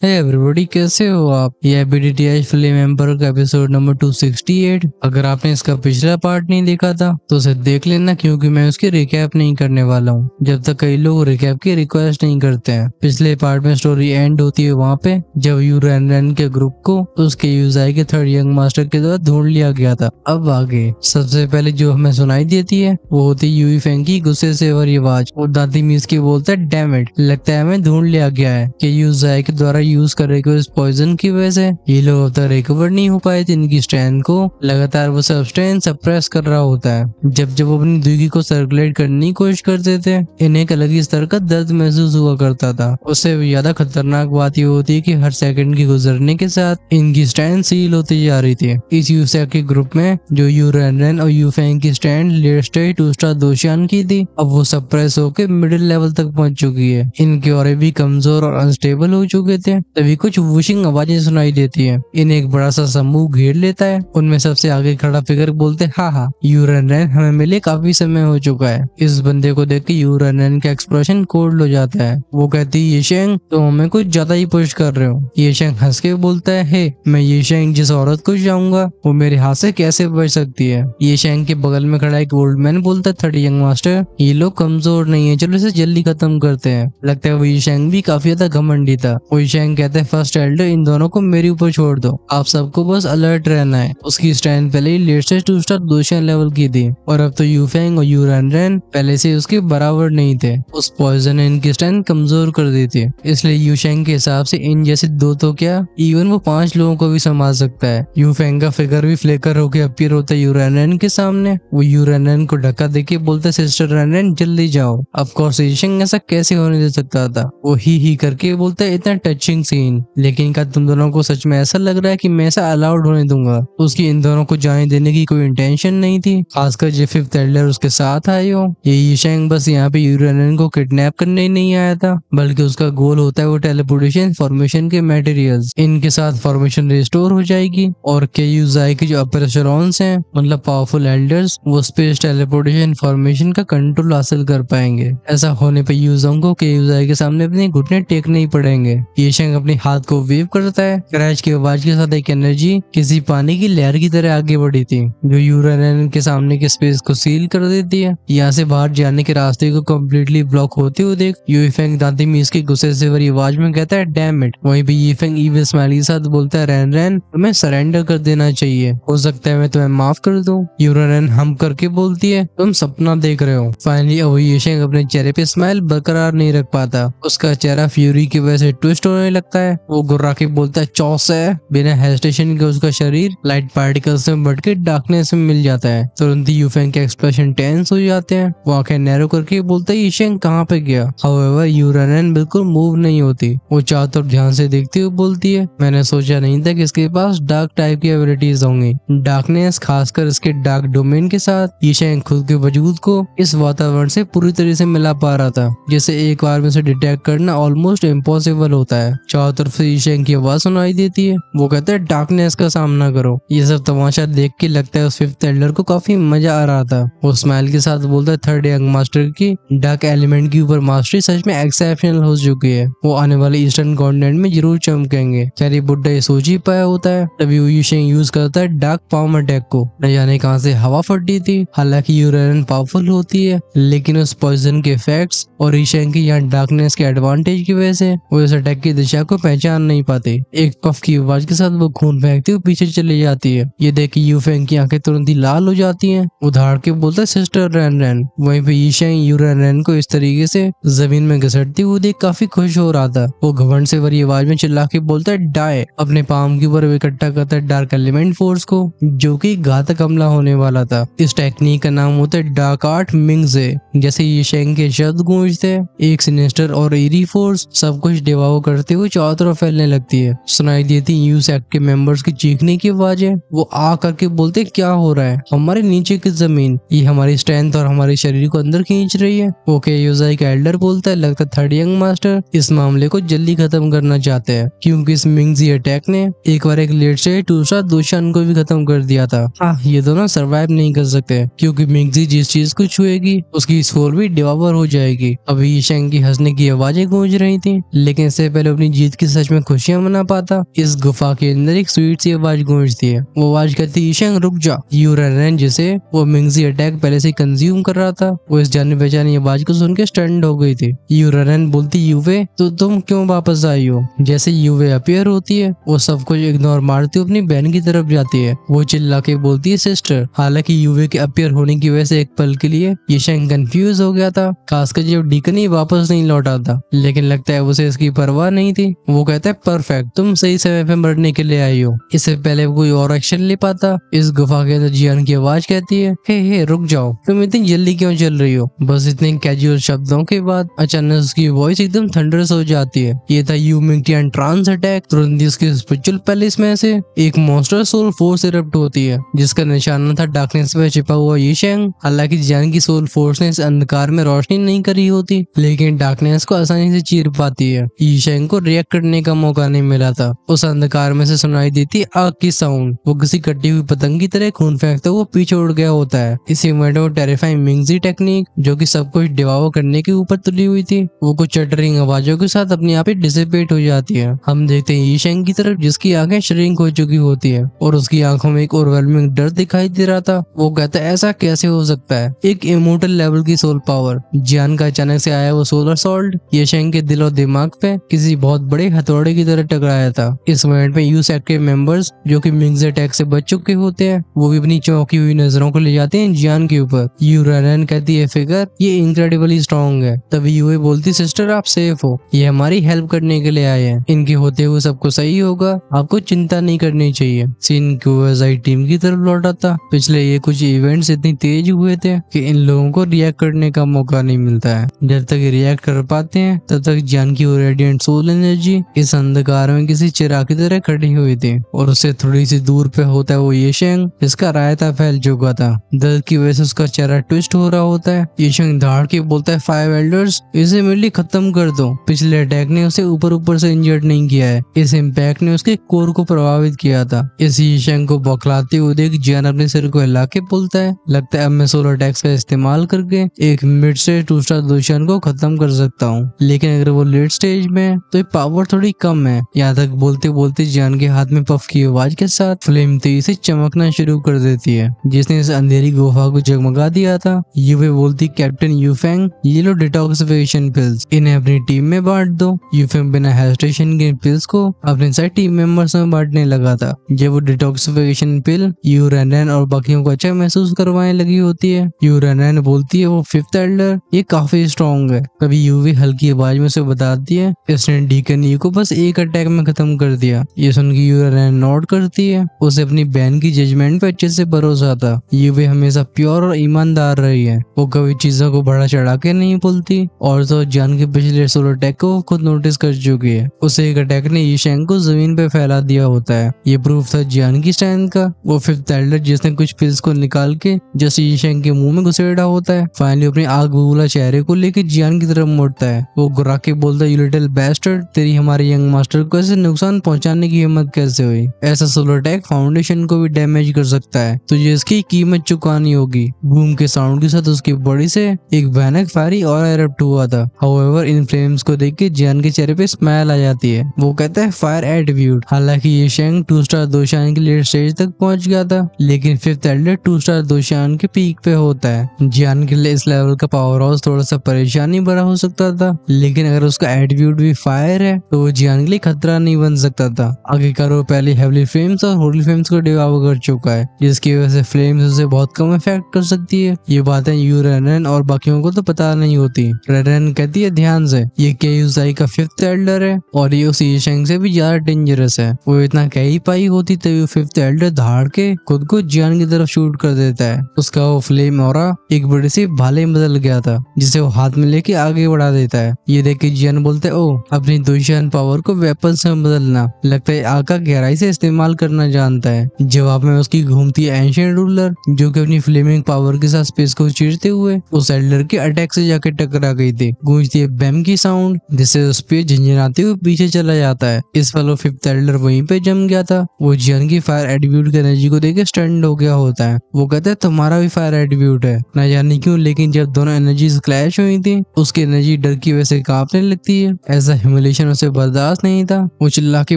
Hey everybody, कैसे हो आप? ये BDTH फिल्म एम्पर का एपिसोड नंबर 268। अगर आपने इसका पिछला पार्ट नहीं देखा था तो उसे देख लेना, क्योंकि मैं उसकी रिकैप नहीं करने वाला हूँ जब तक कई लोग रिकैप की रिक्वेस्ट नहीं करते हैं। पिछले पार्ट में स्टोरी एंड होती है वहाँ पे जब यू रैन के ग्रुप को उसके यूजाई के थर्ड यंग मास्टर के द्वारा ढूंढ लिया गया था। अब आगे सबसे पहले जो हमें सुनाई देती है वो होती है यूई फेंग की गुस्से से भरी आवाज। वो दादी मीस की बोलता है, डैम इट, लगता है हमें ढूंढ लिया गया है कि यूजाई के द्वारा यूज कर रहे को इस पॉइजन की वजह से ये लोग अब तक रिकवर नहीं हो पाए थे। इनकी स्ट्रेंथ को लगातार वो सब्सटेंस सप्रेस कर रहा होता है। जब जब वो अपनी दुगी को सर्कुलेट करने की कोशिश करते थे, इन्हें एक अलग ही स्तर का दर्द महसूस हुआ करता था। उससे भी ज्यादा खतरनाक बात ये होती है कि हर सेकंड के गुजरने के साथ इनकी स्ट्रेंथ सील होती जा रही थी। इस यूसेक के ग्रुप में जो यू रैन और यू फेंग की स्ट्रेंथ लेट स्टेज 2 स्टार दोशियान की थी, अब वो सप्रेस होकर मिडिल लेवल तक पहुंच चुकी है। इनके और भी कमजोर और अनस्टेबल हो चुके थे। तभी कुछ वूशिंग आवाजें सुनाई देती है। इन्हें एक बड़ा सा समूह घेर लेता है। उनमें सबसे आगे खड़ा फिगर बोलते, हाँ, यू रैन हमें मिले काफी समय हो चुका है। इस बंदे को देख के यू रैन का एक्सप्रेशन कोल्ड हो जाता है। वो कहती है, ये शेंग तुम हमें कुछ ज्यादा ही पुश कर रहे हो। ये शेंग हंस के बोलता है, हे, मैं ये शेंग जिस औरत को चाहूंगा वो मेरे हाथ से कैसे बच सकती है। ये शेंग के बगल में खड़ा एक ओल्ड मैन बोलता है, थर्ड यंग मास्टर, ये लोग कमजोर नहीं है, चलो इसे जल्दी खत्म करते हैं। लगता है वो ये शेंग भी काफी ज्यादा घमंडी था। वो ये शेंग कहते हैं, फर्स्ट एल्डर, इन दोनों को मेरे ऊपर छोड़ दो, आप सबको बस अलर्ट रहना है। उसकी स्ट्रेंथ पहले ही लेट से 2 स्टार दोशियान लेवल की थी और अब तो यू फेंग और यू रैन पहले से उसके बराबर नहीं थे। उस पॉइजन ने इनकी स्ट्रेंथ कमजोर कर दी थी, इसलिए यू शेंग के हिसाब से इन जैसे दो तो क्या इवन वो 5 लोगों को भी संभाल सकता है। यू फेंग का फिगर भी फ्लेकर होकर अपीयर होता है यू रैन के सामने। वो यू रैन को धक्का देके बोलता है, सिस्टर रैन जल्दी जाओ। ऑफ कोर्स ये शेंग ऐसा कैसे होने दे सकता था। वो ही करके बोलता है, इतना टचिंग सीन, लेकिन क्या तुम दोनों को सच में ऐसा लग रहा है कि मैं ऐसा अलाउड होने दूंगा? उसकी इन दोनों को जाने देने की कोई इंटेंशन नहीं थी, खासकर जो 5th एल्डर उसके साथ आए हो। ये यीशेंग बस यहाँ पे यू रैन को किडनैप करने ही नहीं आया था, बल्कि उसका गोल होता है वो टेलीपोर्टेशन फॉर्मेशन के मटेरियल्स। इनके साथ फॉर्मेशन रिस्टोर हो जाएगी और के यूजाई के जो अपरेशरॉन्स हैं, मतलब पावरफुल एल्डर्स, वो स्पेस टेलीपोर्टेशन फॉर्मेशन का कंट्रोल हासिल कर पाएंगे। ऐसा होने पर यूजों को के यूजाई के सामने अपने घुटने टेकने ही पड़ेंगे। यीशेंग अपने हाथ को वेव करता है। क्रैश की आवाज के साथ एक एनर्जी किसी पानी की लहर की तरह आगे बढ़ी थी, जो यू रैन के सामने के स्पेस को सील कर देती है। यहाँ से बाहर जाने के रास्ते को कम्प्लीटली ब्लॉक होते हुए देख यू फेंग दादी मीस की गुस्से से भरी आवाज में कहता है, डैम इट। वहीं पे यू फेंग इविल स्माइल के साथ बोलता है, रैन तुम्हें सरेंडर कर देना चाहिए, हो सकता है मैं तुम्हें माफ कर दूं। यू रैन हम करके बोलती है, तुम सपना देख रहे हो। फाइनली अब यीशेंग अपने चेहरे पे स्माइल बरकरार नहीं रख पाता। उसका चेहरा फ्यूरी की वजह से ट्विस्ट होने लगता है। वो गुर्रा के बोलता है, चौस है। बिना हेजिटेशन के उसका शरीर लाइट पार्टिकल्स में बढ़ के डार्कनेस में मिल जाता है। तुरंत ही यूफेंग के एक्सप्रेशन टेंस हो जाते हैं। वो आंखें नैरो करके बोलता है, यीशेंग कहाँ पे गया? हाउएवर यू रैन बिल्कुल मूव नहीं होती। वो चारों तरफ ध्यान से देखती हुई बोलती है, मैंने सोचा नहीं था कि इसके पास डार्क टाइप की एबिलिटीज होंगी। डार्कनेस, खासकर इसके डार्क डोमेन के साथ यीशेंग खुद के वजूद को इस वातावरण से पूरी तरह से मिला पा रहा था, जिसे एक बार में से डिटेक्ट करना ऑलमोस्ट इम्पॉसिबल होता है। चारों तरफ से यीशेंग की आवाज सुनाई देती है। वो कहता है, डार्कनेस का सामना करो। ये सब तमाशा देख के लगता है उस 5th एल्डर को काफी मजा आ रहा था। वो स्माइल के साथ बोलता है, थर्ड यंग मास्टर की डार्क एलिमेंट के ऊपर मास्टरी सच में एक्सेप्शनल हो चुकी है। वो आने वाले ईस्टर्न कॉन्टिनेंट में जरूर चमकेंगे। क्या ये बुड्ढा ये सोच ही पाया होता है? तभी यीशेंग यूज करता है डार्क पाम अटैक को। न जाने कहां से हवा फटी थी। हालांकि यू रैन पावरफुल होती है, लेकिन उस पॉइजन के इफेक्ट्स और यीशेंग की यहाँ डार्कनेस के एडवांटेज की वजह से वो इस अटैक की दिशा को पहचान नहीं पाते। एक पफ की आवाज के साथ वो खून फेंकती हुई पीछे चली जाती है। ये देख यू फेंग की आंखें तुरंत ही लाल हो जाती हैं। वो धाड़ के बोलता है, सिस्टर रैन। वहीं पे यीशेंग यू रैन को इस तरीके से जमीन में घसटती हुई देख काफी खुश हो रहा था। वो घमंड से भरी आवाज में चिल्ला के बोलता है, डाई। अपने पाम के ऊपर इकट्ठा करता है डार्क एलिमेंट फोर्स को, जो कि घातक हमला होने वाला था। इस टेक्निक का नाम होता है डार्क आर्ट मिंगजे। जैसे यीशेंग के शब्द गूंजते, एक सिनेस्टर और ईरी फोर्स सब कुछ डिवाओ करते हुए चारों तरफ फैलने लगती है। सुनाई देती यू सेक्ट के मेंबर्स की चीखने की आवाजें। वो आ करके बोलते, क्या हो रहा है? हमारे नीचे की जमीन ये हमारी स्ट्रेंथ और हमारे शरीर को अंदर खींच रही है। ओके यूजाई का एल्डर बोलता है, लगता है थर्ड यंग मास्टर इस मामले को जल्दी खत्म करना चाहते हैं, क्योंकि इस मिंगजी अटैक ने एक बार एक लेट से दूसरा दोशान को भी खत्म कर दिया था। हाँ, ये दोनों सर्वाइव नहीं कर सकते, क्योंकि मिंगजी जिस चीज को छुएगी उसकी सोल भी डिवावर हो जाएगी। अभी यीशेंग की हंसने की आवाजें गूंज रही थी, लेकिन इससे पहले अपनी जीत की सच में खुशियां मना पाता। इस गुफा के अंदर एक स्वीट सी आवाज गूंजती है। वो आवाज कहती है ईशेंग रुक जा। यू रन जिसे वो मिंगजी अटैक पहले से कंज्यूम कर रहा था, वो इस जानी पहचानी आवाज को सुन के स्टंड हो गई थी। यू रन बोलती यूवे तो तुम क्यों वापस आई हो। जैसे यूवे अपीयर होती है वो सब कुछ इग्नोर मारती हुए अपनी बहन की तरफ जाती है। वो चिल्ला के बोलती है सिस्टर। हालांकि यूवे के अपीयर होने की वजह से एक पल के लिए ईशेंग कंफ्यूज हो गया था, खासकर जब डीकन ही वापस नहीं लौटा था, लेकिन लगता है उसे इसकी परवाह नहीं थी। वो कहता है परफेक्ट, तुम सही समय पे मरने के लिए आई हो। इससे पहले वो कोई और एक्शन ले पाता, इस गुफा के अंदर जियान की आवाज कहती है हे रुक जाओ, तुम इतनी जल्दी क्यों चल रही हो। बस इतने कैजुअल शब्दों के बाद अचानक उसकी वॉइस एकदम थंडरस हो जाती है। ये था यू मिंगटियन ट्रांस अटैक। तुरंत उसके स्पिरिचुअल पैलेस में से एक मॉन्स्टर सोल फोर्स इरप्ट होती है, जिसका निशाना था डार्कनेस में छिपा हुआ ईशेंग। हालांकि जियान की सोल फोर्स ने इस अंधकार में रोशनी नहीं करी होती, लेकिन डार्कनेस को आसानी से चीर पाती है। ईशेंग को रिएक्ट करने का मौका नहीं मिला था। उस अंधकार में से सुनाई देती आग की साउंड। वो किसी कटी हुई पतंग की तरह खून फेंकता हुआ पीछे उड़ गया होता है। इसी मोमेंट में टेरिफाइंग मिंगजी टेक्निक, जो कि सब कुछ डिवाओ करने के ऊपर तुली हुई थी, वो कुछ चटरिंग आवाजों के साथ अपने आप ही डिसिपेट हो जाती है। हम देखते हैं ईशेंग की तरफ, जिसकी आंखें श्रिंक हो चुकी होती है और उसकी आंखों में एक ओवरवेलमिंग डर दिखाई दे रहा था। वो कहता है ऐसा कैसे हो सकता है, एक इमोर्टल लेवल की सोल पावर। जियान का अचानक से आया वो सोलर सॉल्ट ईशेंग के दिल और दिमाग पे किसी बहुत बड़े हथौड़े की तरह टकराया था। इस मोमेंट में यू सेट के मेंबर्स, जो कि मिंगजी अटैक से बच चुके होते हैं, वो भी अपनी चौंकी हुई नजरों को ले जाते हैं जियान के ऊपर। यू रन कहती है फिगर ये इनक्रेडिबली स्ट्रॉन्ग है। तभी यूए बोलती सिस्टर आप सेफ हो, ये हमारी हेल्प करने के लिए आए हैं, इनके होते हुए सबको सही होगा, आपको चिंता नहीं करनी चाहिए। सीन क्यूएसआई टीम की तरफ लौटा था। पिछले ये कुछ इवेंट्स इतनी तेज हुए थे कि इन लोगों को रिएक्ट करने का मौका नहीं मिलता है। जब तक रिएक्ट कर पाते हैं तब तक जियान की रेडिएंट सोल एनर्जी इस अंधकार में किसी चिराग की तरह खड़ी हुई थी, और उससे थोड़ी सी दूर पे होता है वो ईशेंग, जिसका रायता फैल चुका था। दर्द की वजह से उसका चेहरा ट्विस्ट हो रहा होता है। ईशेंग धाड़ के बोलता है 5 एल्डर्स, इसे इमीडिएटली खत्म कर दो। पिछले अटैक ने उसे ऊपर से इंजर्ड नहीं किया है, इस इम्पैक्ट ने उसके कोर को प्रभावित किया था। इस ईशेंग को बौखलाते हुए देख जियान अपने सिर को हिला के बोलता है लगता है अब मैं सोलर अटैक्स का इस्तेमाल करके एक मिड से 2 स्टार दुश्मन को खत्म कर सकता हूँ, लेकिन अगर वो लेट स्टेज में है तो पावर थोड़ी कम है। यहाँ तक बोलते बोलते जियान के हाथ में पफ की आवाज के साथ फ्लेम तेजी से चमकना शुरू कर देती है, जिसने इस अंधेरी गुफा को जगमगा दिया था। यूवे बोलती कैप्टन यूफेंग ये लो डिटॉक्सिफिकेशन पिल्स, इन्हें अपनी टीम में बांट दो। यूफेंग बिना हेजिटेशन के पिल्स को अपने सारे टीम मेंबर्स में बांटने लगा था। जब वो डिटॉक्सिफिकेशन पिल यू रन और बाकियों को अच्छा महसूस करवाने लगी होती है, यू रन बोलती है वो 5th एल्डर ये काफी स्ट्रॉन्ग है। कभी यूवी हल्की आवाज में उसे बताती है इसने डीकन यू को बस एक अटैक में खत्म कर दिया। ये सुन के यू रन नोट करती है, उसे अपनी बहन की जजमेंट पे अच्छे से भरोसा था। यूवी हमेशा प्योर और ईमानदार रही है, वो कभी चीजों को बढ़ा चढ़ा के नहीं बोलती, और तो जान के पिछले सोलर अटैक को खुद नोटिस कर चुकी है। उसे एक अटैक ने ईशेंग को जमीन पे फैला दिया होता है। ये प्रूफ था जियान की स्ट्रेंथ का। वो 5th एल्डर जिसने कुछ पिल्स को निकाल के जैसे ईशेंग के मुंह में घुसेड़ा होता है, फाइनली अपने आग बबूला चेहरे को लेकर जियान की तरफ मुड़ता है। वो गुर्रा के बोलता है यू लिटिल बैस्टर्ड, तेरी हमारे यंग मास्टर को ऐसे नुकसान पहुंचाने की हिम्मत कैसे हुई। ऐसा सोलर अटैक फाउंडेशन को भी डैमेज कर सकता है, तुझे इसकी कीमत चुकानी होगी। बूम के साउंड के साथ उसकी बॉडी से एक भयानक फायरी और एरप्ट हुआ था। हाउएवर इन फ्लेम्स को देख के जियान के चेहरे पे स्माइल आ जाती है। वो कहता है फायर एट्रीब्यूट। हालांकि ये शेंग 2 स्टार दोशान के लेट स्टेज तक पहुंच गया था, लेकिन 5th एल्डर 2 स्टार दोशान के पीक पे होता है। जियान के लिए इस लेवल का पावर हाउस थोड़ा सा परेशानी भरा हो सकता था, लेकिन अगर उसका एट्रीब्यूट भी फायर है तो वो जियान के लिए खतरा नहीं बन सकता था। आखिरकार वो पहले हेवली फ्लेम्स और होली फ्लेम्स को डिवावर कर चुका है, जिसकी वजह से फ्लेम्स उसे बहुत कम इफेक्ट कर सकती है। ये बातें यू रन और बाकियों को तो पता नहीं होती। रन कहती है ध्यान से ये केयूसाई का 5th एल्डर है और ये उस ईशेंग से भी ज्यादा डेंजरस है। वो इतना कह ही पाई होती तभी वो 5th एल्डर धाड़ के खुद को जियान की तरफ शूट कर देता है। उसका वो फ्लेम ऑरा एक बड़ी सी भाले में बदल गया था, जिसे वो हाथ में लेके आगे बढ़ा देता है। ये देख के जियान बोलते है ओ अपनी दुश्मन पावर को वेपन से बदलना, लगता है आग का गहराई से इस्तेमाल करना जानता है। जवाब में उसकी घूमती एंशिएंट रूलर, जो कि अपनी फ्लेमिंग पावर के साथ स्पेस को चीरते हुए उस एल्डर के अटैक से जाके टकरा गई थी। गूंजती है बैम की साउंड, जिससे उस पे झंझनाते हुए पीछे चला जाता है। इस पल वो 5th एल्डर वहीं पे जम गया था। वो जियान की फायर एट्रीब्यूट की एनर्जी को देख के स्टंड हो गया होता है। वो कहता है तुम्हारा भी फायर एट्रीब्यूट है, न जाने क्यों, लेकिन जब दोनों एनर्जीज क्लैश हुई थी उसकी एनर्जी डर की वजह से कांपने लगती है। ऐसा ह्यूमिलेशन टेंशन उसे बर्दाश्त नहीं था। वो चिल्ला के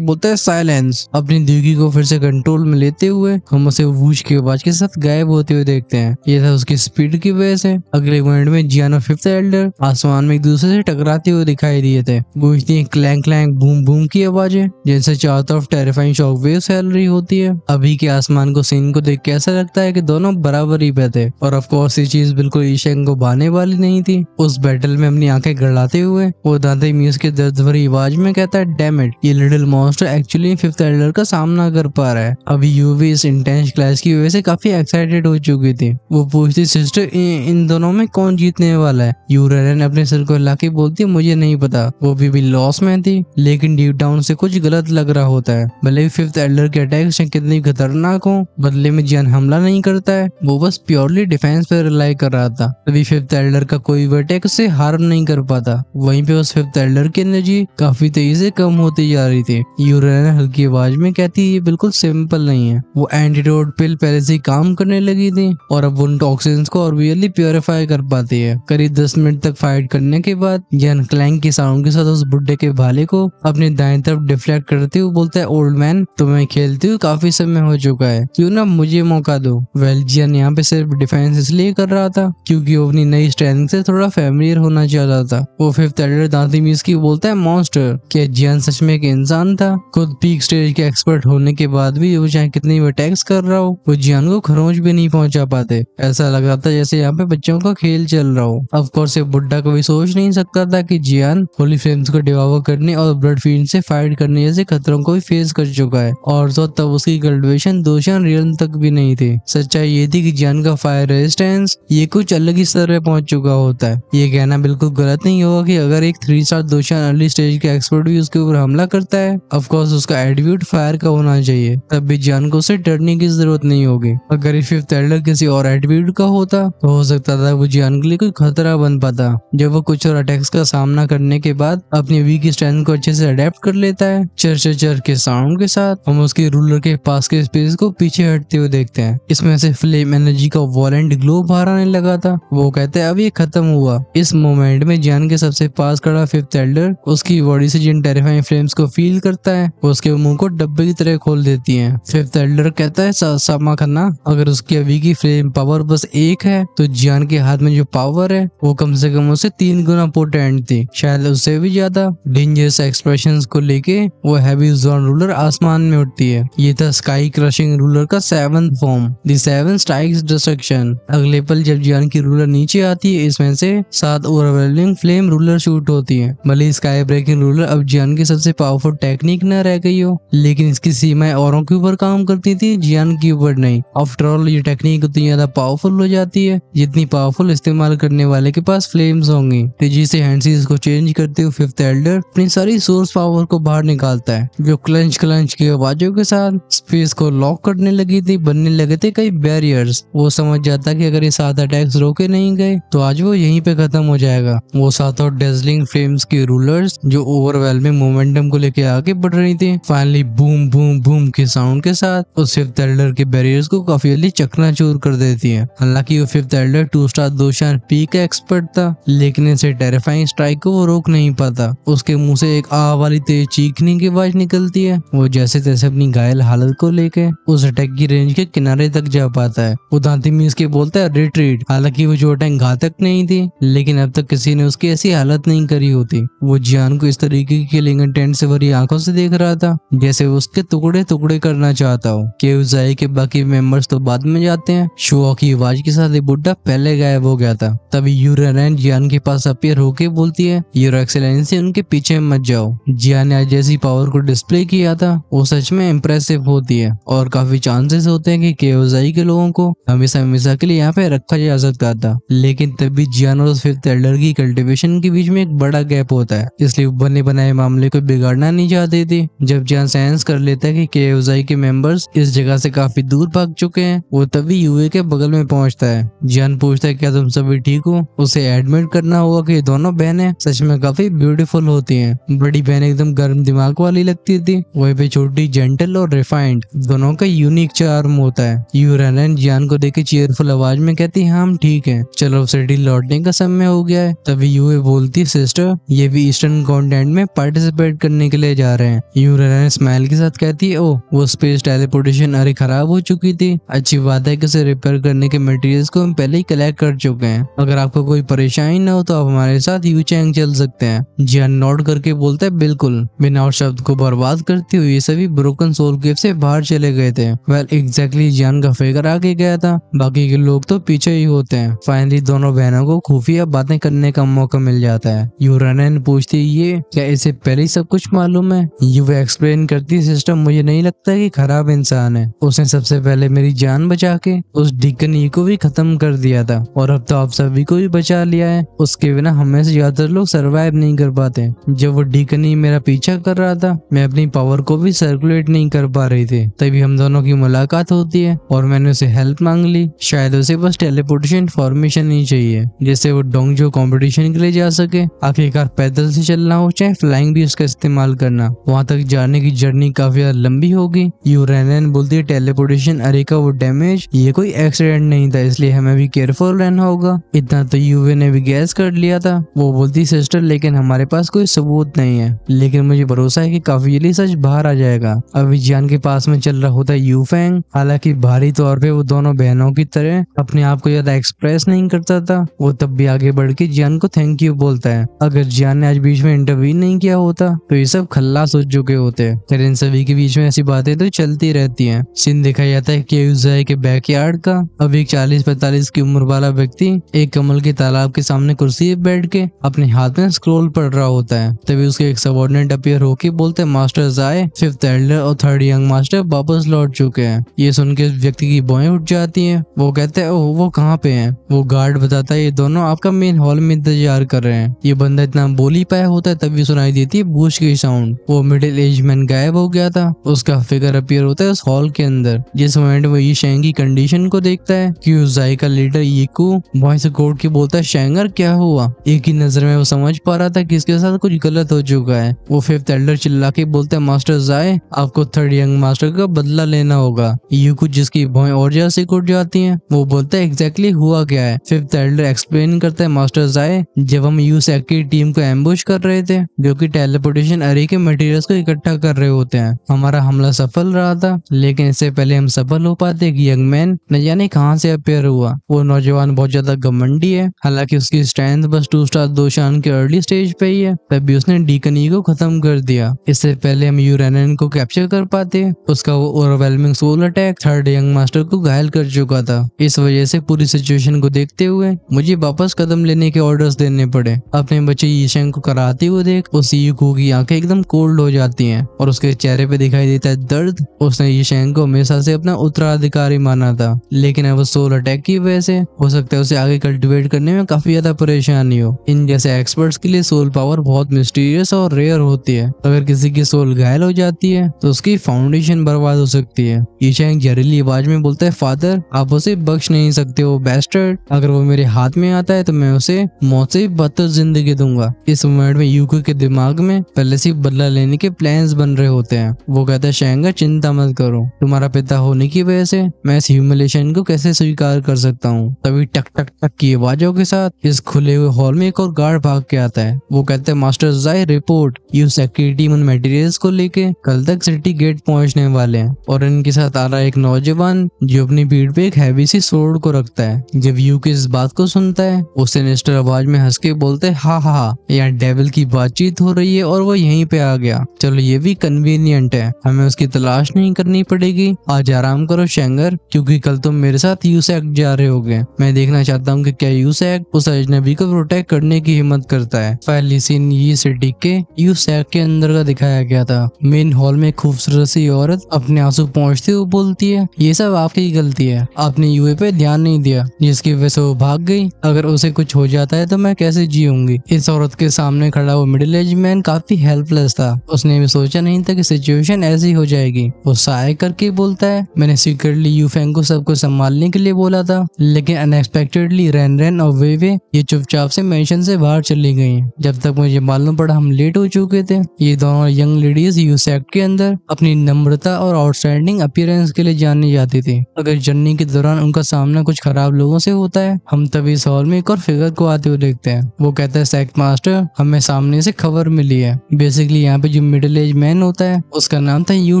बोलता है साइलेंस। अपनी दीगी को फिर से कंट्रोल में लेते हुए हम उसे वूश की आवाज के साथ गायब होते हुए देखते हैं। ये था उसकी स्पीड की वजह से। अगले मोमेंट में जियान और फिफ्थ एल्डर आसमान में एक दूसरे से टकराते हुए दिखाई दिए थे। गूंजती क्लैंग क्लैंग बूम बूम की आवाजें जिनसे चारों तरफ टेरिफाइंग शॉक वेव फैल रही होती है। अभी के आसमान को सीन को देख के ऐसा लगता है कि दोनों बराबर ही पे थे। और ऑफ कोर्स ये चीज बिल्कुल ईशेंग को भाने वाली नहीं थी। उस बैटल में अपनी आंखें गड़ाते हुए वो दांते म्यूज के दर्द भरी आवाज में कहता है डैम इट, ये little monster actually fifth Elder का सामना कर पा रहा है। अभी यूवी इस इंटेंस क्लैश की वजह से काफी एक्साइटेड हो चुकी थी। वो पूछती सिस्टर इन दोनों में कौन जीतने वाला है। यूरेन अपने सिर को हिला के बोलती मुझे नहीं पता। वो भी लॉस में थी लेकिन डीप डाउन से कुछ गलत लग रहा होता है। भले ही फिफ्थ एल्डर के अटैक कितनी खतरनाक हो, बदले में जियान हमला नहीं करता है। वो बस प्योरली डिफेंस पे रिलाई कर रहा था। तभी फिफ्थ एल्डर का कोई भी अटैक उसे हार्म नहीं कर पाता। वहीं पे उस फिफ्थ एल्डर की एनर्जी काफी तेजी से कम होती जा रही थी। यूरेन हल्की आवाज में कहती ये बिल्कुल सिंपल नहीं है। वो एंटीडोट पिल पहले से काम करने लगी थी और अब उन टॉक्सिन्स को ऑर्बियली प्योरीफाई कर पाती है। करीब 10 मिनट तक फाइट करने के बाद जियान क्लैंग की साउंड के साथ उस बुड्ढे के भाले को अपनी दाएं तरफ डिफ्लेक्ट करते हुए बोलता है ओल्ड मैन, तुम्हें खेलते हुए काफी समय हो चुका है, क्यों ना मुझे मौका दो। वेल जियान यहाँ पे सिर्फ डिफेंस इसलिए कर रहा था क्योंकि वो अपनी नई स्ट्रेंथ से थोड़ा फेमिलियर होना चाहता था। वो फिफ्थ एल्डर दांती मीज की बोलता है मॉन्स्टर, क्या जियान सच में एक इंसान था? खुद पीक स्टेज के एक्सपर्ट होने के बाद भी वो चाहे कितनी भी अटैक्स कर रहा हो, वो जियान को खरोंच भी नहीं पहुंचा पाते। ऐसा लग रहा था जैसे यहाँ पे बच्चों का खेल चल रहा हो। ऑफ कोर्स ये बुड्ढा कभी सोच नहीं सकता था कि जियान होली फ्लेम्स को डिवावर करने और ब्लड फील्ड से फाइट करने जैसे खतरों को भी फेस कर चुका है। और तो तब उसकी कल्टिवेशन दोशान रियल तक भी नहीं थी। सच्चाई ये थी कि जियान का फायर रेजिस्टेंस ये कुछ अलग ही स्तर पे पहुंच चुका होता है। ये कहना बिल्कुल गलत नहीं होगा कि अगर एक 3 स्टार दोशान अर्ली स्टेज के एक्सपर्ट भी उसके ऊपर हमला करता है, ऑफ कोर्स उसका एट्रीब्यूट फायर का होना चाहिए, तब भी जियान को उसे डरने की जरूरत नहीं होगी। अगर फिफ्थ एल्डर किसी और एट्रीब्यूट का होता तो हो सकता था वो जियान के लिए कोई खतरा बन पाता। जब वो कुछ और अटैक्स का सामना करने के बाद अपनी वीक स्ट्रेंथ को अच्छे से अडेप्ट कर लेता है, चर चर चर के साउंड के साथ हम उसके रूलर के पास के स्पेस को पीछे हटते हुए देखते हैं। इसमें से फ्लेम एनर्जी का वॉलेंट ग्लो बाहर आने लगा था। वो कहते हैं अब ये खत्म हुआ। इस मोमेंट में जियान के सबसे पास खड़ा फिफ्थ एल्डर उसकी बॉडी से जिन टेरिफाइंग फ्लेम्स को फील करता है वो उसके मुंह को डब्बे की तरह खोल देती है। फिफ्थ एल्डर कहता है सामा खन्ना, अगर उसकी अभी की फ्लेम पावर बस 1 है तो जियान के हाथ में जो पावर है वो कम से कम उससे 3 गुना पोटेंट थी, शायद उससे भी ज्यादा। डेंजरस एक्सप्रेशंस को लेके वो हैवी जोन रूलर आसमान में उठती है। ये था स्काई क्रशिंग रूलर का 7th form, the 7 strikes destruction. अगले पल जब जियान की रूलर नीचे आती है, इसमें से 7 ओवरवेलमिंग फ्लेम रूलर शूट होती है। भले स्काई ब्रेकिंग रूलर अब जियान की सबसे पावरफुल टेक्निक न रह गई हो, लेकिन इसकी सीमाएं औरों के ऊपर काम करती थी, जियान के ऊपर नहीं। आफ्टर ऑल ये टेक्निक उतनी ज्यादा पावरफुल हो जाती है जितनी पावरफुल इस्तेमाल करने वाले के पास फ्लेम्स होंगी। तेजी से हैंडसीज को चेंज करते हुए फिफ्थ एल्डर अपनी सारी सोर्स पावर को बाहर निकालता है, जो क्लंच क्लंच की आवाजों के साथ स्पेस को लॉक करने लगी थी। बनने लगे थे कई बैरियर्स। वो समझ जाता कि अगर ये 7 अटैक्स रोके नहीं गए तो आज वो यहीं पे खत्म हो जाएगा। वो 7 और डेजलिंग फ्लेम्स के रूलर्स जो ओवरवेलमिंग मोमेंटम को लेके आगे बढ़ रही थी, फाइनली बूम बूम बूम के साउंड के साथ उस फिफ्थ एल्डर के बैरियर्स को काफी जल्दी चकनाचूर कर देती है। हालांकि वो फिफ्थ एल्डर 2 स्टार दोशान पी का एक्सपर्ट था, लेकिन इसे टेरिफाइंग स्ट्राइक को वो रोक नहीं पाता। उसके मुंह से एक आ वाली तेज चीखने की आवाज निकलती है। वो जैसे तैसे अपनी घायल हालत को लेके उस अटैक की रेंज के किनारे तक जा पाता है। वो दांती मीज के बोलता है रिट्रीट। हालांकि वो जो अटैक घातक नहीं थी, लेकिन अब तक किसी ने उसकी ऐसी हालत नहीं करी होती। वो जियान को इस तरीके की किलिंग इंटेंट से भरी आंखों से देख रहा था जैसे वो उसके टुकड़े टुकड़े करना चाहता हो। केवजाई के बाकी मेंबर्स तो बाद में जाते हैं। शो की आवाज के साथ बुड्ढा पहले गायब हो गया था। तभी यूरेन जियान के पास अपीयर होके बोलती है योर एक्सेलेंसी, उनके पीछे मत जाओ। जियान ने जैसी पावर को डिस्प्ले किया था वो सच में इम्प्रेसिव होती है और काफी चांसेस होते हैं कि केवजाई के लोगों को हमेशा हमेशा के लिए यहाँ पे रखा जा सकता था। लेकिन तभी जियान और फिफ्थ एल्डर की कल्टिवेशन के बीच में एक बड़ा गैप होता है, इसलिए बने बनाए मामले को बिगाड़ना नहीं चाहते थे। जब जियान सेंस कर लेता है कि केवजाई के मेंबर्स इस जगह से काफी दूर भाग चुके हैं, वो तभी यूए के बगल में पहुंचता है। जियान पूछता है क्या तुम सभी ठीक हो? उसे एडमिट करना होगा कि दोनों बहनें सच में काफी ब्यूटीफुल होती हैं। बड़ी बहन एकदम गर्म दिमाग वाली लगती थी, वहीं पे छोटी जेंटल और रिफाइंड। दोनों का यूनिक चार्म होता है। यूरेन जियान को देखे चीयरफुल आवाज में कहती है हम ठीक हैं, चलो सिटी लौटने का समय हो गया है। तभी यूए बोलती सिस्टर, ये भी ईस्टर्न कंटेंट में पार्टिसिपेट करने के लिए जा रहे हैं। यूं रेनेन स्माइल के साथ कहती है, ओ वो स्पेस टेलीपोर्टेशन अरे खराब हो चुकी थी, अच्छी बात है कि उसे रिपेयर करने के मटेरियल्स को हम पहले ही कलेक्ट कर चुके हैं, अगर आपको कोई परेशानी ना हो तो आप हमारे साथ यू चैंग चल सकते हैं। जियान नोट करके बोलता है बिल्कुल। बिना और शब्द को बर्बाद करते हुए ये सभी ब्रोकन सोल केव से बाहर चले गए थे। वेल एग्जैक्टली जियान का फिगर आगे गया था, बाकी के लोग तो पीछे ही होते हैं। फाइनली दोनों बहनों को खुफिया बातें करने का मौका मिल जाता है। यू रेनेन पूछती ये क्या इसे पहले ही सब कुछ मालूम है? यू एक्सप्लेन करती सिस्टम मुझे नहीं लगता कि खराब इंसान है, उसने सबसे पहले मेरी जान बचा के उस डीकन ई को भी खत्म कर दिया था और अब तो आप सभी को भी बचा लिया है। उसके बिना हमें से ज्यादातर लोग सरवाइव नहीं कर पाते। जब वो डीकन ई मेरा पीछा कर रहा था मैं अपनी पावर को भी सर्कुलेट नहीं कर पा रही थी, तभी हम दोनों की मुलाकात होती है और मैंने उसे हेल्प मांग ली। शायद उसे बस टेलीपोर्टेशन इन्फॉर्मेशन ही चाहिए जिससे वो डोंगजो कंपटीशन के लिए जा सके। आखिरकार पैदल से चलना हो चाहे फ्लाइंग भी उसका इस्तेमाल करना, वहां तक जाने की जर्नी काफी लंबी होगी। यू रेनेन बोलती है टेलीपोर्टेशन अरे का वो डैमेज ये कोई एक्सीडेंट नहीं था, इसलिए हमें भी केयरफुल रहना होगा। इतना तो यूवे ने भी गैस कर लिया था। वो बोलती सिस्टर लेकिन हमारे पास कोई सबूत नहीं है, लेकिन मुझे भरोसा है कि काफी जल्दी सच बाहर आ जाएगा। अभी जियान के पास में चल रहा होता है यूफेंग, हालांकि बाहरी तौर पे वो दोनों बहनों की तरह अपने आप को ज्यादा एक्सप्रेस नहीं करता था। वो तब भी आगे बढ़ के जियान को थैंक यू बोलता है। अगर जियान ने आज बीच में इंटरवीन नहीं किया होता तो ये सब खल्लास हो चुके होते। फिर इन सभी के बीच में ऐसी बातें तो चलती रहती हैं। सीन दिखाया जाता है कि यूजाई के बैकयार्ड का। अब एक 40-45 की उम्र वाला व्यक्ति एक कमल के तालाब के सामने कुर्सी पे बैठ के अपने हाथ में स्क्रॉल पढ़ रहा होता है। तभी उसके एक सबऑर्डिनेट अपीयर होके बोलते हैं मास्टर ज़ाय, 5th एल्डर और 3rd यंग मास्टर वापस लौट चुके हैं। ये सुन के उस व्यक्ति की भौहें उठ जाती हैं। वो कहते हैं ओह वो कहाँ पे हैं? वो गार्ड बताता है ये दोनों आपका मेन हॉल में इंतजार कर रहे हैं। ये बंदा इतना बोल ही पाया होता है तभी सुनाई देती है बूश की साउंड। वो मिडिल एज मैन गायब हो गया था, उसका फिगर अपीयर होता है उस हॉल के अंदर। जिस मोमेंट में ये शेंग की कंडीशन को देखता है कि यूजाई का लीडर यीकू वॉइस कोड की बोलता है शेंगर क्या हुआ? एक ही नजर में वो समझ पा रहा था कि इसके साथ कुछ गलत हो चुका है। वो 5th एल्डर चिल्ला के बोलते हैं मास्टर ज़ाय आपको 3rd यंग मास्टर का बदला लेना होगा। यीकू जिसकी भौहें और ज्यादा सिक उठ जाती हैं वो बोलता है एग्जैक्टली हुआ क्या है? 5th एल्डर एक्सप्लेन करता है मास्टर ज़ाय जब हम यूसैक की टीम को एम्बुश कर रहे थे जो कि टेलीपोर्टेशन अरे के मटेरियल्स को इकट्ठा कर रहे होते हैं, हमारा हमला सफल रहा था, लेकिन इससे पहले हम सफल हो पाते कि यंग मैन न जाने कहां से अपीयर हुआ। वो नौजवान बहुत ज्यादा घमंडी है, हालांकि उसकी स्ट्रेंथ बस 2 स्टार दोशान के अर्ली स्टेज पे ही है, तभी उसने डीकन ई को खत्म कर दिया। इससे पहले हम यू रेनेन को कैप्चर कर पाते उसका वो overwhelming soul attack 3rd young master को घायल कर चुका था। इस वजह से पूरी सिचुएशन को देखते हुए मुझे वापस कदम लेने के ऑर्डर्स देने पड़े। अपने बच्चे यीशेंग को कराते हुए देख उस यीकू की आंखें एकदम कोल्ड हो जाती हैं और उसके चेहरे पे दिखाई देता है दर्द। उसने यीशेंग को हमेशा से अपना उत्तराधिकारी माना था, लेकिन अब सोल अटैक की वजह से हो सकता है उसे आगे कल्टिवेट करने में काफी ज्यादा परेशानी हो। इन जैसे एक्सपर्ट्स के लिए सोल पावर बहुत मिस्टीरियस और रेयर होती है। अगर किसी की सोल घायल हो जाती है तो उसकी फाउंडेशन बर्बाद हो सकती है। यीशेंग जहरीली आवाज में बोलता है फादर आप उसे बख्श नहीं सकते हो बैस्टर्ड, अगर वो मेरे हाथ में आता है तो मैं उसे मौत से बदतर जिंदगी दूंगा। इस मोमेंट में यूको के दिमाग में पहले से बदला लेने के प्लान्स बन रहे होते हैं। वो कहता है शेंगा चिंता मत करो, तुम्हारा पिता होने की वजह से मैं इस ह्यूमिलेशन को कैसे स्वीकार कर सकता हूँ। तभी टक टक टक की आवाजों के साथ इस खुले हुए हॉल में एक और गार्ड भाग के आता है। वो कहते हैं मास्टर ज़ाय रिपोर्ट, यूसैक की टीम उन मटेरियल्स को लेके कल तक सिटी गेट पहुंचने वाले हैं और इनके साथ आ रहा है एक नौजवान जो अपनी पीठ पे एक हैवी सी सोर्ड को रखता है। जब यूको इस बात को सुनता है वो सिनिस्टर आवाज में हंस के बोलते हैं हा यहाँ डेविल की बातचीत हो रही है और वो यहीं पे आ गया, चलो ये भी कन्वीनियंट है, हमें उसकी तलाश नहीं करनी पड़ेगी। आज आराम करो शेंगर, क्योंकि कल तुम मेरे साथ यूसैक जा रहे होगे। मैं देखना चाहता हूँ कि क्या यूसैक उस अजनबी को प्रोटेक्ट करने की हिम्मत करता है। पहली सीन ये सिटी के यूसैक के अंदर का दिखाया गया था। मेन हॉल में खूबसूरत सी औरत अपने आंसू पहुंचते हुए बोलती है ये सब आपकी गलती है, आपने यूए पे ध्यान नहीं दिया जिसकी वजह से वो भाग गई, अगर उसे कुछ हो जाता है तो मैं कैसे जीऊंगी। इस औरत के सामने खड़ा वो मिडिल एज मैन काफी हेल्पलेस था, उसने भी सोचा नहीं था कि सिचुएशन ऐसी हो जाएगी। वो साय करके बोलता है मैंने सीक्रेटली यूफेंग को सबको संभालने के लिए बोला था, लेकिन अनएक्सपेक्टेडली रेन और वे ये चुपचाप से मेंशन से बाहर चली गई। जब तक मुझे मालूम पड़ा हम लेट हो चुके थे। ये दोनों यंग लेडीज यूसैक के अंदर अपनी नम्रता और आउटस्टैंडिंग अपीयरेंस के लिए जानी जाती थी। अगर जर्नी के दौरान उनका सामना कुछ खराब लोगों से होता है हम तभी इस हॉल में एक और फिगर को आते हुए देखते हैं। वो कहता है सेक्ट मास्टर हमें सामने होने से खबर मिली है। बेसिकली यहाँ पे जो मिडिल एज मैन होता है उसका नाम था यू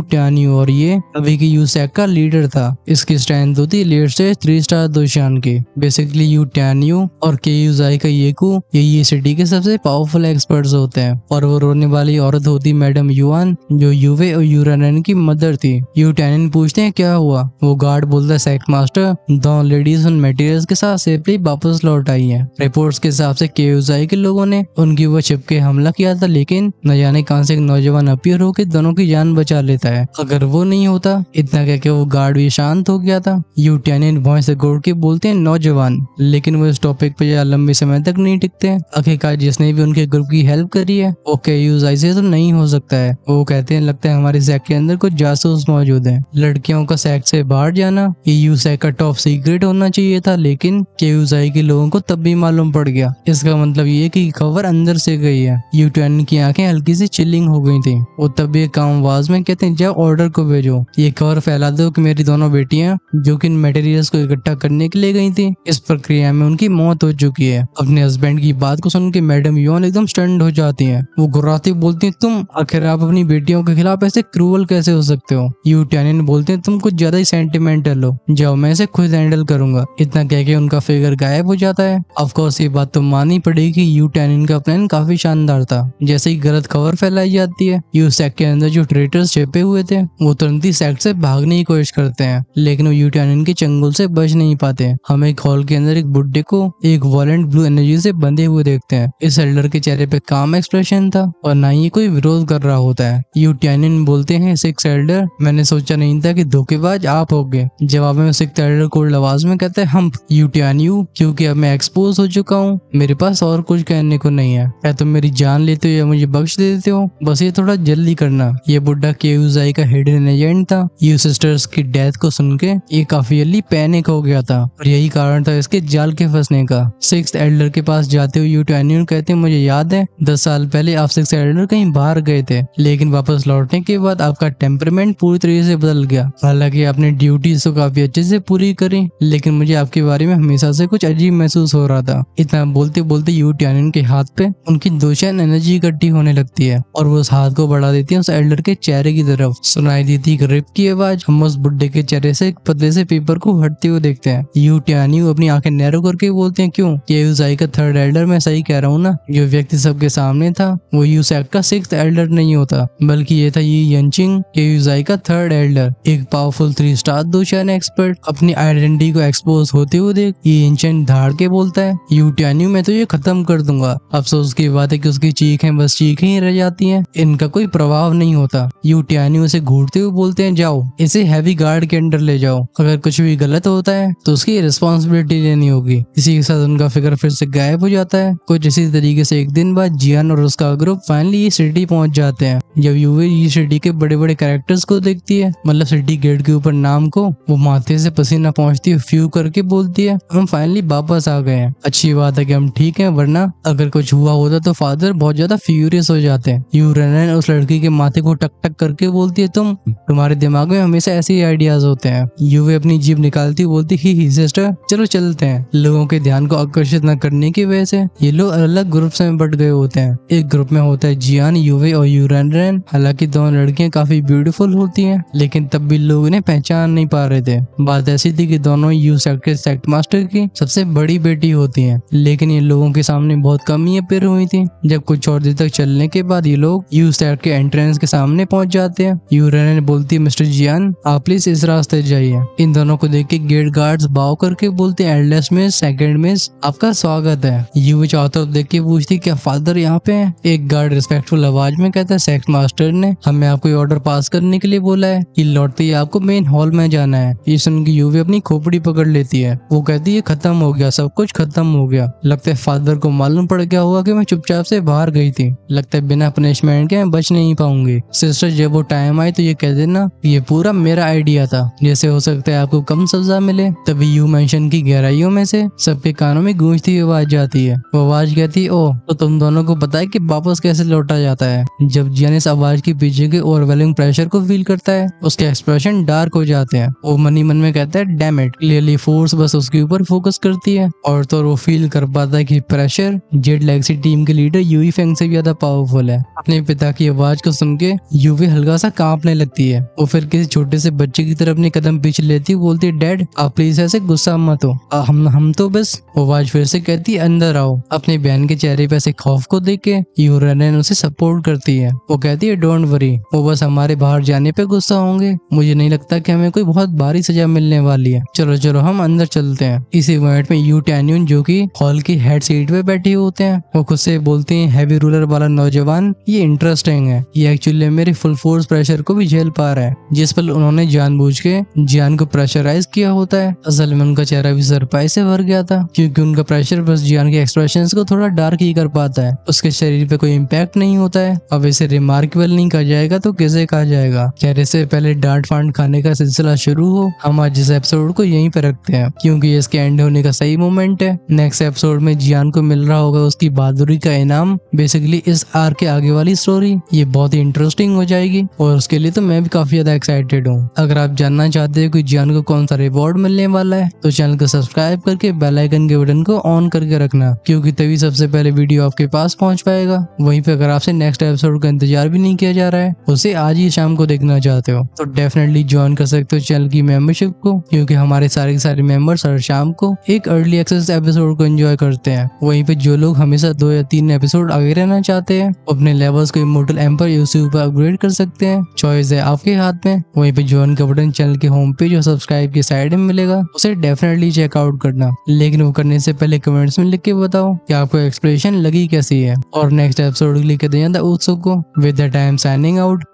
टान्यू और ये अभी की यूसैक का लीडर था। इसकी स्ट्रेंथ होती है लेट स्टेज 3 स्टार दोशान की। बेसिकली यू टान्यू और केयूजाई का येकू ये सिटी के सबसे पावरफुल एक्सपर्ट्स होते हैं और वो रोने वाली औरत होती मैडम युआन जो यूवे और यूरानन की मदर थी। यू टान्यू पूछते हैं क्या हुआ। वो गार्ड बोलता है सेक्ट मास्टर दो लेडीज उन मटेरियल्स के साथ सेफली वापस लौट आई हैं। रिपोर्ट्स के हिसाब से केयूजाई के लोगों ने उनकी वो छिप के हमला किया था, लेकिन न जाने कहां से एक नौजवान अपीयर होकर दोनों की जान बचा लेता है। अगर वो नहीं होता इतना कह के वो गार्ड भी शांत हो गया था। यू टान्यू वॉइस रिकॉर्ड के बोलते हैं नौजवान, लेकिन वो इस टॉपिक पे ज्यादा लंबे समय तक नहीं टिकते। आखिरकार जिसने भी उनके ग्रुप की हेल्प करी है वो केयूजाई से तो नहीं हो सकता है। वो कहते हैं लगता है हमारे सेक्ट के अंदर कुछ जासूस मौजूद है। लड़कियों का सेक्ट से बाहर जाना ये यूसैक का टॉप सीक्रेट होना चाहिए था, लेकिन केयूजाई के लोगों को तब भी मालूम पड़ गया। इसका मतलब ये कि खबर अंदर से गई है। यू टान्यू की आंखें हल्की सी चिल्लिंग हो गई थी। वो तब एक काम आवाज में कहते हैं जाओ ऑर्डर को भेजो, ये खबर फैला दो कि मेरी दोनों बेटियां जो कि इन मटेरियल्स को इकट्ठा करने के लिए गई थी इस प्रक्रिया में उनकी मौत हो चुकी है। अपने हस्बैंड की बात को सुन के मैडम युआन एकदम स्टंड हो जाती हैं। वो गुर्राती बोलती हैं तुम आखिर आप अपनी बेटियों के खिलाफ ऐसे क्रूअल कैसे हो सकते हो। यू टान्यू बोलते हैं तुम कुछ ज्यादा ही सेंटिमेंटल हो, जाओ मैं इसे खुद हैंडल करूंगा। इतना कह के उनका फिगर गायब हो जाता है। ऑफ कोर्स ये बात तो माननी पड़ेगी यू टान्यू का प्लान काफी शानदार था। जैसे ही गलत खबर फैलाई जाती है यूसैक के अंदर जो ट्रेटर्स छिपे हुए थे वो तुरंत ही सेक्ट से भागने की कोशिश करते हैं, लेकिन वो यू टान्यू के चंगुल से बच नहीं पाते। हम एक हॉल के अंदर एक बुड्ढे को एक वॉलेंट ब्लू एनर्जी से बंधे हुए देखते हैं। इस एल्डर के चेहरे पे काम एक्सप्रेशन था और ना ही कोई विरोध कर रहा होता है। यू टान्यू बोलते हैं सिक्स एल्डर मैंने सोचा नहीं था कि धोखेबाज आप होगे। जवाब में सिक्स एल्डर कोल्ड आवाज में कहते हैं हम। यू टान्यू क्योंकि अब मैं एक्सपोज हो चुका हूँ मेरे पास और कुछ कहने को नहीं है, या तुम मेरी जान लेते हो या मुझे बख्श दे देते हो, बस ये थोड़ा जल्दी करना। ये बुड्ढा केयूजाई का हिडन एजेंट था। यू सिस्टर्स की डेथ को सुन के ये काफी पैनिक हो गया था और यही कारण था इसके जाल के फंसने का। सिक्स एल्डर के पास जाते हुए यू टान्यू कहते हैं मुझे याद है 10 साल पहले आप सिक्स एल्डर कहीं बाहर गए थे, लेकिन वापस लौटने के बाद आपका टेम्परामेंट पूरी तरीके से बदल गया। हालांकि आपने ड्यूटीज तो काफी अच्छे से पूरी करी, लेकिन मुझे आपके बारे में हमेशा से कुछ अजीब महसूस हो रहा था। इतना बोलते बोलते यू टान्यू के हाथ पे उनकी दोशान एनर्जी इकट्ठी होने लगती है और वो उस हाथ को बढ़ा देती है उस एल्डर के चेहरे की तरफ। सुनाई देती एक रिप की आवाज। हम उस बुड्ढे के चेहरे से एक पतले से पेपर को हटते हुए देखते हैं। यू टान्यू अपनी आंखें नैरो करके बोलते हैं क्यों, केयूजाई का थर्ड एल्डर मैं सही कह रहा हूँ ना। जो व्यक्ति सबके सामने था वो यूसैक का सिक्स्थ एल्डर नहीं होता, बल्कि ये था ये यंचिंग केयूजाई का थर्ड एल्डर, एक पावरफुल 3 स्टार दोशान एक्सपर्ट। अपनी आइडेंटिटी को एक्सपोज होते हुए देख ये एंशिएंट धाड़ के बोलता है यू टान्यू मैं तो ये खत्म कर दूंगा। अफसोस की बात है कि उसकी चीखें बस चीखें ही रह जाती हैं, इनका कोई प्रभाव नहीं होता। यू टान्यू उसे घूरते हुए बोलते हैं जाओ इसे हैवी गार्ड के अंडर ले जाओ, अगर कुछ भी गलत होता है तो उसकी रिस्पॉन्सिबिलिटी लेनी होगी। इसी के साथ उनका फिगर फिर से गायब हो जाता है। कुछ इसी तरीके से एक दिन बाद जियान और उसका ग्रुप फाइनली ये सिटी पहुंच जाते हैं। जब यूवे ये सिटी के बड़े बड़े कैरेक्टर्स को देखती है, मतलब सिटी गेट के ऊपर नाम को, वो माथे से पसीना पहुंचती है फ्यू करके बोलती है हम फाइनली वापस आ गए हैं। अच्छी बात है कि हम ठीक हैं, वरना अगर कुछ हुआ होता तो फादर बहुत ज्यादा फ्यूरियस हो जाते हैं। यूरेनन उस लड़की के माथे को टक टक करके बोलती है तुम्हारे दिमाग में हमेशा ऐसे ही आइडियाज होते हैं। यूवे अपनी जीभ निकालती बोलती ही सिस्टर चलो चलते हैं। लोगों के ध्यान को आकर्षित न करने की वजह से ये लोग अलग ग्रुप्स में बट गए होते हैं। एक ग्रुप में होता है जियान, यूवे और यूरेनन। हालांकि दोनों लड़कियां काफी ब्यूटीफुल होती हैं, लेकिन तब भी लोग इन्हें पहचान नहीं पा रहे थे। बात ऐसी थी कि दोनों यू सेक्ट के सेक्ट मास्टर की सबसे बड़ी बेटी होती हैं, लेकिन ये लोगों के सामने बहुत कम ही अपीयर हुई थी। जब कुछ और देर तक चलने के बाद ये लोग यू सेक्ट के एंट्रेंस के सामने पहुंच जाते हैं। यूरेनन बोलती है मिस्टर जियान आप प्लीज इस रास्ते जाइए। इन दोनों को देख के गेट गार्ड्स बाव करके बोलते हैं एल्डेस्ट मिस, सेकंड मिस, आपका स्वागत है। यूवी चारों तरफ देख के पूछती क्या फादर यहाँ पे है। एक गार्ड रिस्पेक्टफुल आवाज में कहता है सेक्ट मास्टर ने हमें आपको ऑर्डर पास करने के लिए बोला है कि लौटते ही आपको मेन हॉल में जाना है। ये सुन के यूवी अपनी खोपड़ी पकड़ लेती है। वो कहती है खत्म हो गया, सब कुछ खत्म हो गया। लगता है फादर को मालूम पड़ गया होगा कि मैं चुपचाप से बाहर गई थी। लगता है बिना पनिशमेंट के मैं बच नहीं पाऊंगी। सिस्टर जब वो टाइम आई तो ये कह देना ये पूरा मेरा आइडिया था, जैसे हो सकता है आपको कम सजा मिले। तभी यू मेंशन की गहराइयों में से सबके कानों में गूंजती हुई आवाज जाती है। वो आवाज कहती है ओ तो तुम दोनों को पता है कि वापस कैसे लौटा जाता है। जब जियान इस आवाज के पीछे के ओवरवेलमिंग प्रेशर को फील करता है उसके एक्सप्रेशन डार्क हो जाते हैं। वो मन ही मन में कहता है डैम इट, क्लियरली फोर्स बस उसके ऊपर फोकस करती है और तो वो फील कर पाता है कि प्रेशर जेड लेगसी टीम के लीडर यूई फेंग से भी ज्यादा पावरफुल है। अपने पिता की आवाज को सुन के यूवी हल्का सा कांपने लगती है। वो फिर किसी छोटे से बच्चे की तरफ अपने कदम पीछे लेती है, बोलती है डैड आप प्लीज ऐसे गुस्सा मत हो, हम तो बस। वो आवाज फिर से कहती है अंदर आओ। अपनी बहन के चेहरे पे ऐसे खौफ को देख के यू रेनेन उसे सपोर्ट करती है। वो कहती है डोंट वरी, वो बस हमारे बाहर जाने पे गुस्सा होंगे। मुझे नहीं लगता कि हमें कोई बहुत भारी सजा मिलने वाली है। चलो चलो हम अंदर चलते हैं। इसी मोमेंट में यू टैन्यून जो कि हॉल की हेड सीट पे बैठे होते हैं, वो खुद से बोलते हैं हैवी रूलर वाला नौजवान ये इंटरेस्टिंग है। ये एक्चुअली मेरे फुल फोर्स प्रेशर को भी झेल पा रहा है, जिस पर उन्होंने जानबूझ के जियान को प्रेशराइज किया होता है। असल में उनका चेहरा भी सरप्राइज से भर गया था, क्योंकि उनका प्रेशर बस जियान के एक्सप्रेशंस को थोड़ा डार्क ही कर पाता है। उसके शरीर पे कोई इम्पैक्ट नहीं होता है। अब इसे रिमार्केबल नहीं कहा जाएगा तो किसे कहा जाएगा। खैर इससे पहले डांट फांट खाने का सिलसिला शुरू हो, हम आज इस एपिसोड को यहीं पे रखते हैं, क्योंकि इसके एंड होने का सही मोमेंट है। नेक्स्ट एपिसोड में जियान को मिल रहा होगा उसकी बहादुरी का इनाम। बेसिकली इस आर के आगे वाली स्टोरी ये बहुत ही इंटरेस्टिंग हो जाएगी, और उसके लिए तो मैं भी काफी ज्यादा एक्साइटेड हूँ। अगर आप जानना चाहते हो कि जियान को कौन सा रिवॉर्ड मिलने वाला है, तो चैनल को सब्सक्राइब करके बेल आइकन के बटन को ऑन करके रखना, क्योंकि तभी सबसे पहले वीडियो आपके पास पहुंच पाएगा। वहीं पे अगर आपसे नेक्स्ट एपिसोड का इंतजार भी नहीं किया जा रहा है, उसे आज ही शाम को देखना चाहते हो, तो डेफिनेटली ज्वाइन कर सकते हो चैनल की मेंबरशिप को, क्योंकि हमारे सारे मेंबर्स हर शाम को एक अर्ली एक्सेस एपिसोड को एंजॉय करते हैं। वहीं पे जो लोग हमेशा 2 या 3 एपिसोड आगे रहना चाहते हैं, अपने लेवल्स को इमोर्टल एम्पर या उससे ऊपर अपग्रेड कर सकते हैं। चॉइस है आपके हाथ में। वहीं पे ज्वाइन का बटन चैनल के होम पेज और सब्सक्राइब की साइड में मिलेगा, उसे डेफिनेटली चेकआउट करना। लेकिन वो करने से पहले कमेंट्स में लिख के बताओ कि आपको एक्सप्रेशन लगी कैसी है, और नेक्स्ट एपिसोड के लिए कितने ज्यादा उत्सुक हो। With the time signing out.